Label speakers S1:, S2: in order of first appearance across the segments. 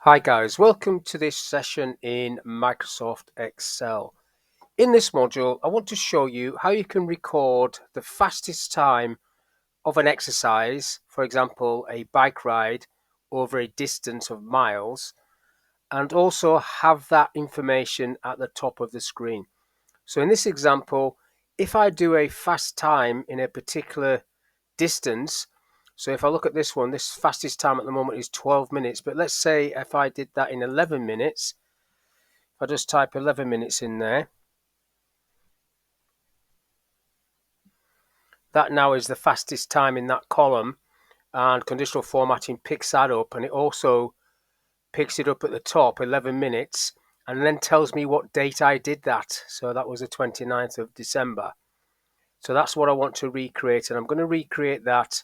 S1: Hi guys, welcome to this session in Microsoft Excel. In this module, I want to show you how you can record the fastest time of an exercise, for example, a bike ride over a distance of miles, and also have that information at the top of the screen. So in this example, if I do a fast time in a particular distance, so if I look at this one, this fastest time at the moment is 12 minutes, but let's say if I did that in 11 minutes, if I just type 11 minutes in there, that now is the fastest time in that column, and conditional formatting picks that up, and it also picks it up at the top, 11 minutes, and then tells me what date I did that. So that was the 29th of December. So that's what I want to recreate, and I'm going to recreate that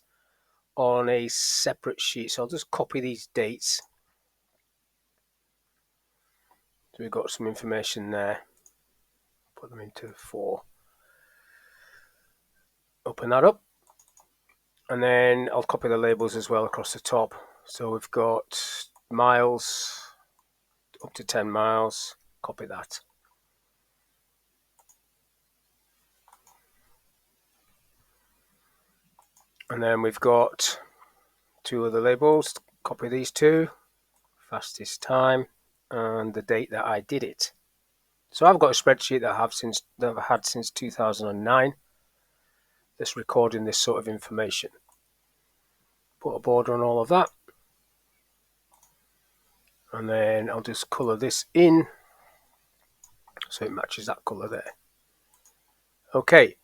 S1: on a separate sheet. So I'll just copy these dates. So we've got some information there. Put them into 4. Open that up. And then I'll copy the labels as well across the top. So we've got miles, up to 10 miles. Copy that. And then we've got 2 other labels. Copy these 2. Fastest time and the date that I did it. So I've got a spreadsheet that I've had since 2009 that's recording this sort of information. Put a border on all of that, and then I'll just colour this in so it matches that colour there. Okay,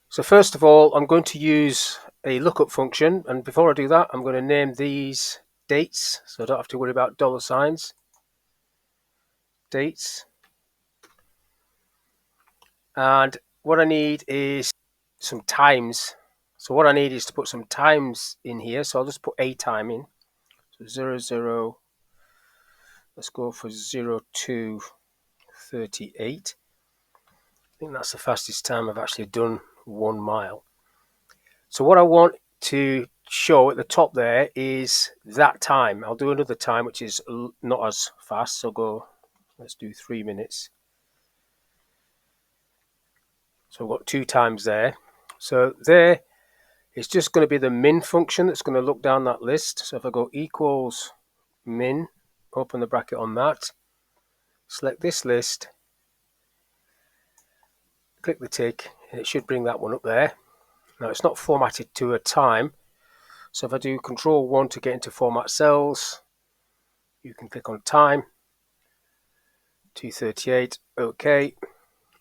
S1: so first of all I'm going to use a lookup function, and before I do that I'm going to name these dates so I don't have to worry about dollar signs. Dates. And what I need is some times. So what I need is to put some times in here. So I'll just put a time in. So 0, 0. Let's go for 0 to 38. I think that's the fastest time I've actually done 1 mile. So what I want to show at the top there is that time. I'll do another time which is not as fast. So let's do 3 minutes. So I've got 2 times there. So there, it's just going to be the min function that's going to look down that list. So if I go equals min, open the bracket on that, select this list, click the tick, and it should bring that one up there. Now it's not formatted to a time. So if I do Control 1 to get into format cells, you can click on time, 238, OK,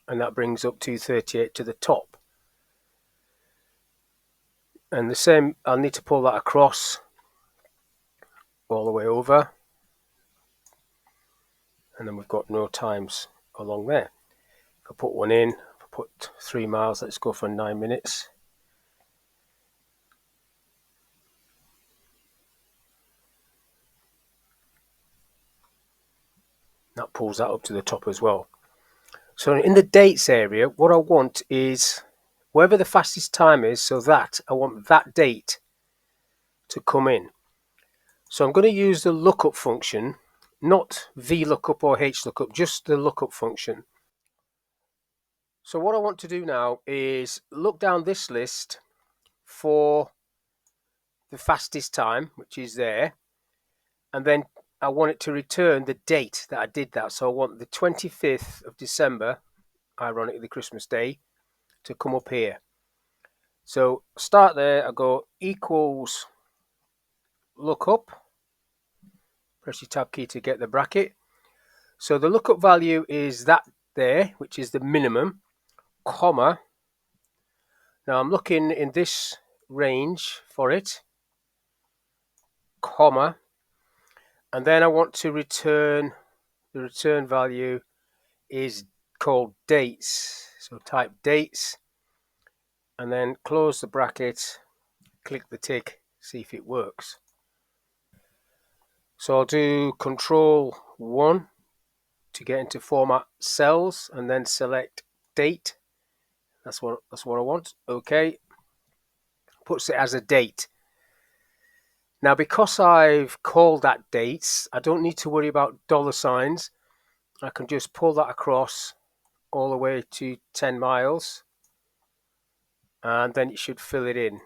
S1: and that brings up 238 to the top. And the same, I'll need to pull that across all the way over. And then we've got no times along there. If I put one in, if I put 3 miles, let's go for 9 minutes. That pulls that up to the top as well. So in the dates area, what I want is wherever the fastest time is, so that I want that date to come in. So I'm going to use the lookup function, not VLOOKUP or HLOOKUP, just the lookup function. So what I want to do now is look down this list for the fastest time, which is there, and then I want it to return the date that I did that. So I want the 25th of December, ironically Christmas Day, to come up here. So start there, I go equals lookup, press your tab key to get the bracket. So the lookup value is that there, which is the minimum, comma. Now I'm looking in this range for it, comma, and then I want to return, the return value is called dates. So type dates and then close the bracket, click the tick, see if it works. So I'll do Control 1 to get into format cells and then select date. That's what I want. Okay. Puts it as a date. Now, because I've called that dates, I don't need to worry about dollar signs. I can just pull that across all the way to 10 miles, and then it should fill it in.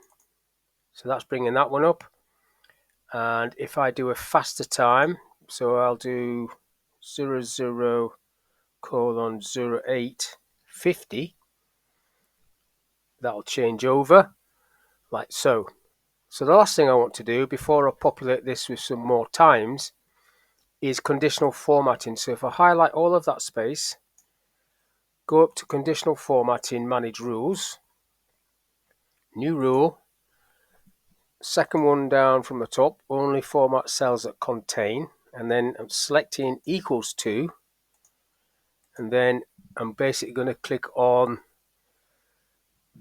S1: So that's bringing that one up. And if I do a faster time, so I'll do 00:08:50, that'll change over like so. So the last thing I want to do before I populate this with some more times is conditional formatting. So if I highlight all of that space, go up to conditional formatting, manage rules, new rule, second one down from the top, only format cells that contain, and then I'm selecting equals to, and then I'm basically going to click on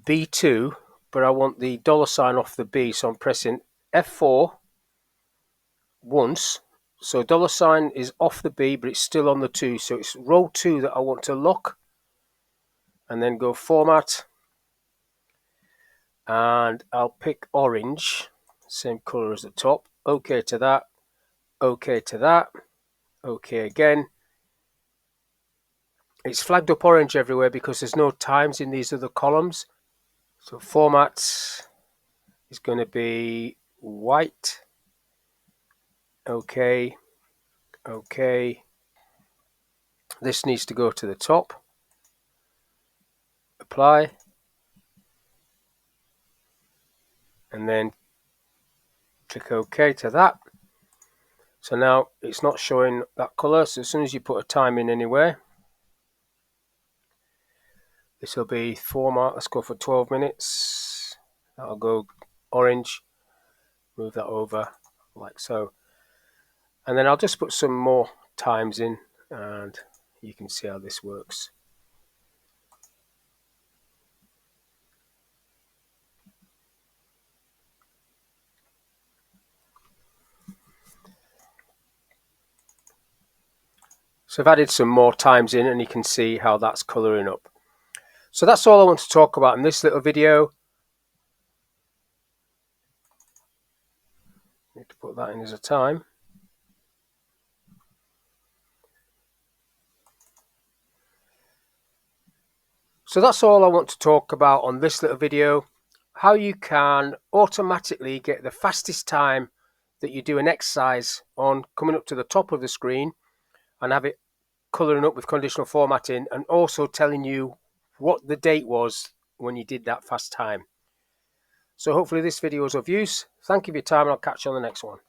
S1: B2, but I want the dollar sign off the B, so I'm pressing F4 once. So dollar sign is off the B, but it's still on the 2, so it's row 2 that I want to lock, and then go format, and I'll pick orange, same color as the top. OK to that, OK to that, OK again. It's flagged up orange everywhere because there's no times in these other columns. So format is going to be white. OK, OK. This needs to go to the top. Apply. And then click OK to that. So now it's not showing that color. So as soon as you put a time in anywhere, this will be format. Let's go for 12 minutes. That'll go orange. Move that over like so. And then I'll just put some more times in, and you can see how this works. So I've added some more times in, and you can see how that's colouring up. So that's all I want to talk about in this little video. Need to put that in as a time. So that's all I want to talk about on this little video. How you can automatically get the fastest time that you do an exercise on coming up to the top of the screen, and have it colouring up with conditional formatting, and also telling you what the date was when you did that fast time. So hopefully this video is of use. Thank you for your time, and I'll catch you on the next one.